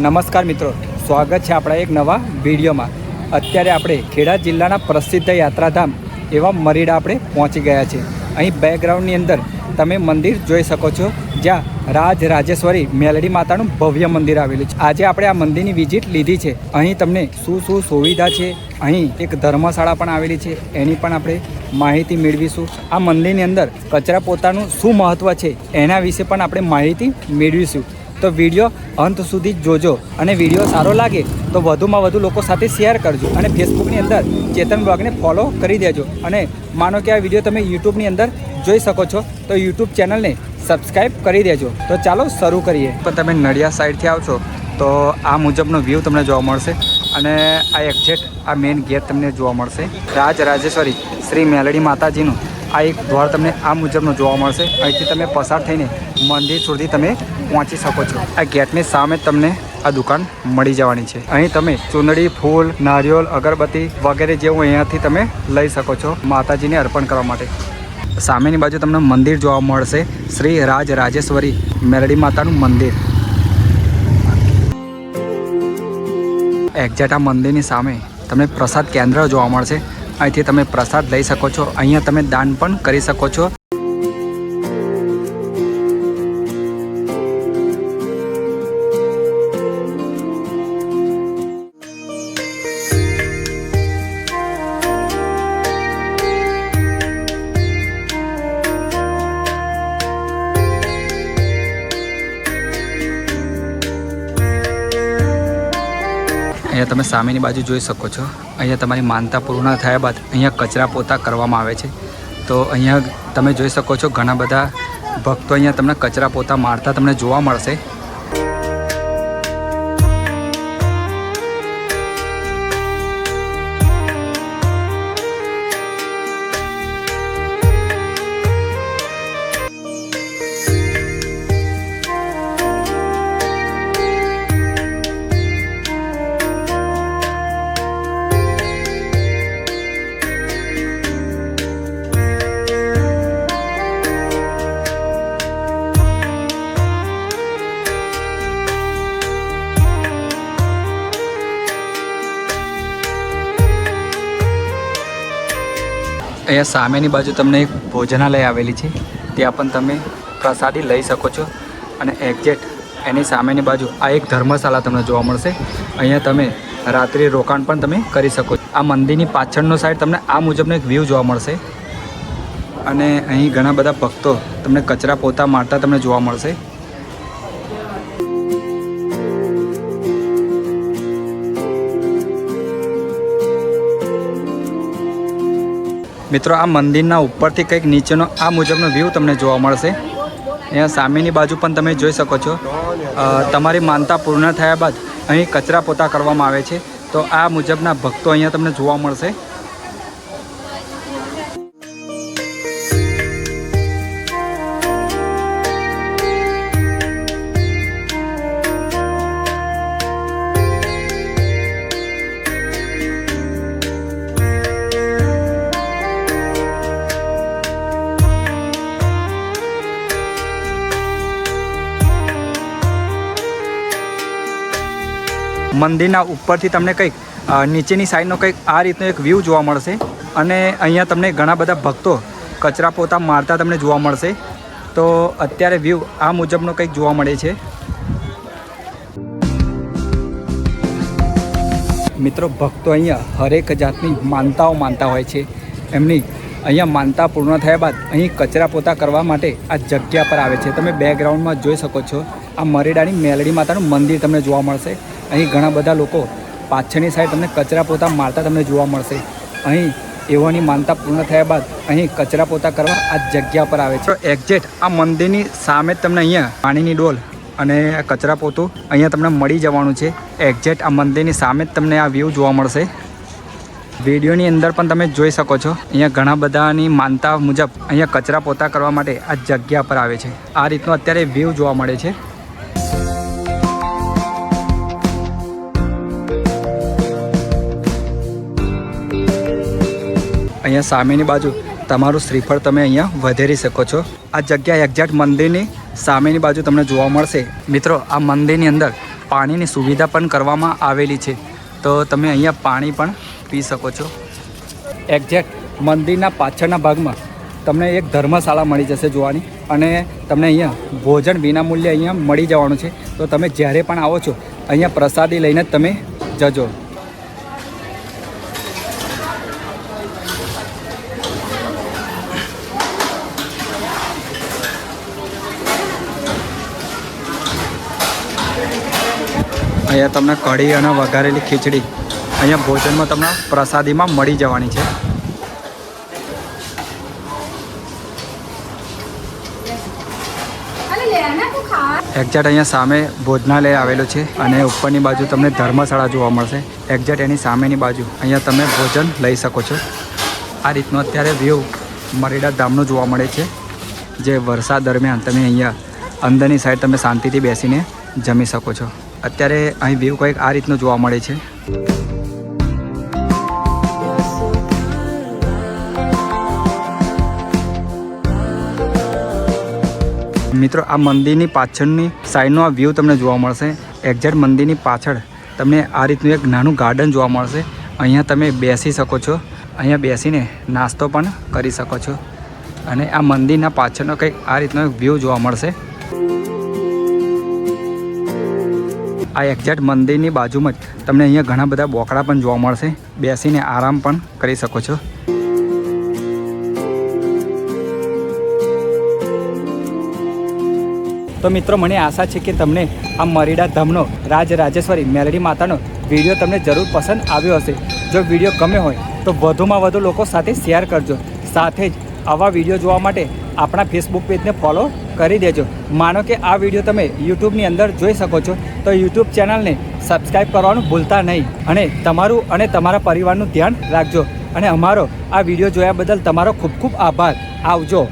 નમસ્કાર મિત્રો, સ્વાગત છે આપણા એક નવા વિડીયોમાં। અત્યારે આપણે ખેડા જિલ્લાના પ્રસિદ્ધ યાત્રાધામ એવા મરીડા આપણે પહોંચી ગયા છે। અહીં બેકગ્રાઉન્ડની અંદર તમે મંદિર જોઈ શકો છો, જ્યાં રાજરાજેશ્વરી મેલડી માતાનું ભવ્ય મંદિર આવેલું છે। આજે આપણે આ મંદિરની વિઝિટ લીધી છે। અહીં તમને શું શું સુવિધા છે, અહીં એક ધર્મશાળા પણ આવેલી છે, એની પણ આપણે માહિતી મેળવીશું। આ મંદિરની અંદર કચરા પોતાનું શું મહત્ત્વ છે એના વિશે પણ આપણે માહિતી મેળવીશું। તો વિડીયો અંત સુધી જોજો અને વિડીયો સારો લાગે તો વધુમાં વધુ લોકો સાથે શેર કરજો અને ફેસબુકની અંદર ચેતન બ્લોગને ફોલો કરી દેજો। અને માનો કે આ વિડીયો તમે યુટ્યુબની અંદર જોઈ શકો છો તો યુટ્યુબ ચેનલને સબસ્ક્રાઈબ કરી દેજો। તો ચાલો શરૂ કરીએ। તો તમે નડિયાદ સાઈડથી આવશો તો આ મુજબનો વ્યૂ તમને જોવા મળશે અને આ એક્ઝેક્ટ આ મેઇન ગેટ તમને જોવા મળશે। રાજરાજેશ્વરી શ્રી મેલડી માતાજીનું આ એક દ્વાર તમને આ મુજબનો જોવા મળશે। અહીંથી તમે પસાર થઈને મંદિર સુધી તમે પહોંચી શકો છો। આ ગેટની સામે તમને આ દુકાન મળી જવાની છે। અહીં તમે ચૂંદડી, ફૂલ, નારિયેળ, અગરબત્તી વગેરે જેવું અહીંયાથી તમે લઈ શકો છો માતાજીને અર્પણ કરવા માટે। સામેની બાજુ તમને મંદિર જોવા મળશે, શ્રી રાજરાજેશ્વરી મેલડી માતાનું મંદિર। એક્ઝેક્ટ આ મંદિરની સામે તમને પ્રસાદ કેન્દ્ર જોવા મળશે। અહીંથી તમે પ્રસાદ લઈ શકો છો। અહીંયા તમે દાન પણ કરી શકો છો। અહીંયા તમે સામેની બાજુ જોઈ શકો છો। અહીંયા તમારી માનતા પૂર્ણ થયા બાદ અહીંયા કચરા પોતા કરવામાં આવે છે। તો અહીંયા તમે જોઈ શકો છો ઘણા બધા ભક્તો અહીંયા તમને કચરા પોતા મારતા તમને જોવા મળશે। અહીંયા સામેની બાજુ તમને એક ભોજનાલય આવેલી છે, ત્યાં પણ તમે પ્રસાદી લઈ શકો છો। અને એક્ઝેક્ટ એની સામેની બાજુ આ એક ધર્મશાળા તમને જોવા મળશે। અહીંયા તમે રાત્રિ રોકાણ પણ તમે કરી શકો છો। આ મંદિરની પાછળનો સાઈડ તમને આ મુજબનો એક વ્યૂ જોવા મળશે અને અહીં ઘણા બધા ભક્તો તમને કચરા પોતા મારતા તમને જોવા મળશે। મિત્રો, આ મંદિરના ઉપરથી કંઈક નીચેનો આ મુજબનો વ્યૂ તમને જોવા મળશે। અહીંયા સામેની બાજુ પણ તમે જોઈ શકો છો। તમારી માનતા પૂર્ણ થયા બાદ અહીં કચરા પોતા કરવામાં આવે છે, તો આ મુજબના ભક્તો અહીંયા તમને જોવા મળશે। મંદિરના ઉપરથી તમને કંઈક નીચેની સાઈડનો કંઈક આ રીતનો એક વ્યૂ જોવા મળશે અને અહીંયા તમને ઘણા બધા ભક્તો કચરા પોતા મારતા તમને જોવા મળશે। તો અત્યારે વ્યૂ આ મુજબનો કંઈક જોવા મળે છે। મિત્રો, ભક્તો અહીંયા હરેક જાતની માનતાઓ માનતા હોય છે। એમની અહીંયા માનતા પૂર્ણ થયા બાદ અહીં કચરા પોતા કરવા માટે આ જગ્યા પર આવે છે। તમે બેકગ્રાઉન્ડમાં જોઈ શકો છો, આ મરીડાની મેલડી માતાનું મંદિર તમને જોવા મળશે। અહીં ઘણા બધા લોકો પાછળની સાઈડ તમને કચરા પોતા મારતા તમને જોવા મળશે। અહીં એઓની માનતા પૂર્ણ થયા બાદ અહીં કચરા પોતા કરવા આ જગ્યા પર આવે છે। એક્ઝેક્ટ આ મંદિરની સામે જ તમને અહીંયા પાણીની ડોલ અને કચરા પોતું અહીંયા તમને મળી જવાનું છે। એક્ઝેક્ટ આ મંદિરની સામે જ તમને આ વ્યૂ જોવા મળશે। વિડીયોની અંદર પણ તમે જોઈ શકો છો, અહીંયા ઘણા બધાની માનતા મુજબ અહીંયા કચરા પોતા કરવા માટે આ જગ્યા પર આવે છે। આ રીતનો અત્યારે વ્યૂ જોવા મળે છે। અહીંયા સામેની બાજુ તમારું શ્રીફળ તમે અહીંયા વધેરી શકો છો। આ જગ્યા એક્ઝેક્ટ મંદિરની સામેની બાજુ તમને જોવા મળશે। મિત્રો, આ મંદિરની અંદર પાણીની સુવિધા પણ કરવામાં આવેલી છે, તો તમે અહીંયા પાણી પણ પી શકો છો. એક્ઝેક્ટ મંદિરના પાછળના ભાગમાં તમને એક ધર્મશાળા મળી જશે જોવાની, અને તમને અહીંયા ભોજન વિનામૂલ્યે અહીંયા મળી જવાનું છે. તો તમે જ્યારે પણ આવો છો અહીંયા પ્રસાદી લઈને જ તમે જજો. અહીંયા તમને કઢી અને વઘારેલી ખીચડી અહીંયા ભોજનમાં તમને પ્રસાદીમાં મળી જવાની છે. એક્ઝેક્ટ અહીંયા સામે ભોજનાલય આવેલું છે અને ઉપરની બાજુ તમને ધર્મશાળા જોવા મળશે. એક્ઝેક્ટ એની સામેની બાજુ અહીંયા તમે ભોજન લઈ શકો છો. આ રીતનો અત્યારે વ્યૂ મરીડા ધામનો જોવા મળે છે, જે વરસાદ દરમિયાન તમે અહીંયા અંદરની સાઈડ તમે શાંતિથી બેસીને જમી શકો છો. અત્યારે અહીં વ્યૂ કંઈક આ રીતનું જોવા મળે છે. મિત્રો, આ મંદિરની પાછળની સાઈડનો આ વ્યૂ તમને જોવા મળશે. એક્ઝેક્ટ મંદિરની પાછળ તમને આ રીતનું એક નાનું ગાર્ડન જોવા મળશે. અહીંયા તમે બેસી શકો છો, અહીંયા બેસીને નાસ્તો પણ કરી શકો છો, અને આ મંદિરના પાછળનો કંઈક આ રીતનો એક વ્યૂ જોવા મળશે. આ એક્ઝેક્ટ મંદિરની બાજુમાં જ તમને અહીંયા ઘણા બધા બોકડા પણ જોવા મળશે, બેસીને આરામ પણ કરી શકો છો. તો મિત્રો, મને આશા છે કે તમને આ મરીડા ધામનો રાજરાજેશ્વરી મેલડી માતાનો વિડીયો તમને જરૂર પસંદ આવ્યો હશે. જો વિડીયો ગમ્યો હોય તો વધુમાં વધુ લોકો સાથે શેર કરજો. સાથે જ આવા વિડીયો જોવા માટે આપણા ફેસબુક પેજને ફોલો કરી દેજો. માનો કે આ વિડીયો તમે યુટ્યુબની અંદર જોઈ શકો છો, તો યુટ્યુબ ચેનલને સબસ્ક્રાઈબ કરવાનું ભૂલતા નહીં, અને તમારું અને તમારા પરિવારનું ધ્યાન રાખજો. અને અમારો આ વિડીયો જોયા બદલ તમારો ખૂબ ખૂબ આભાર. આવજો.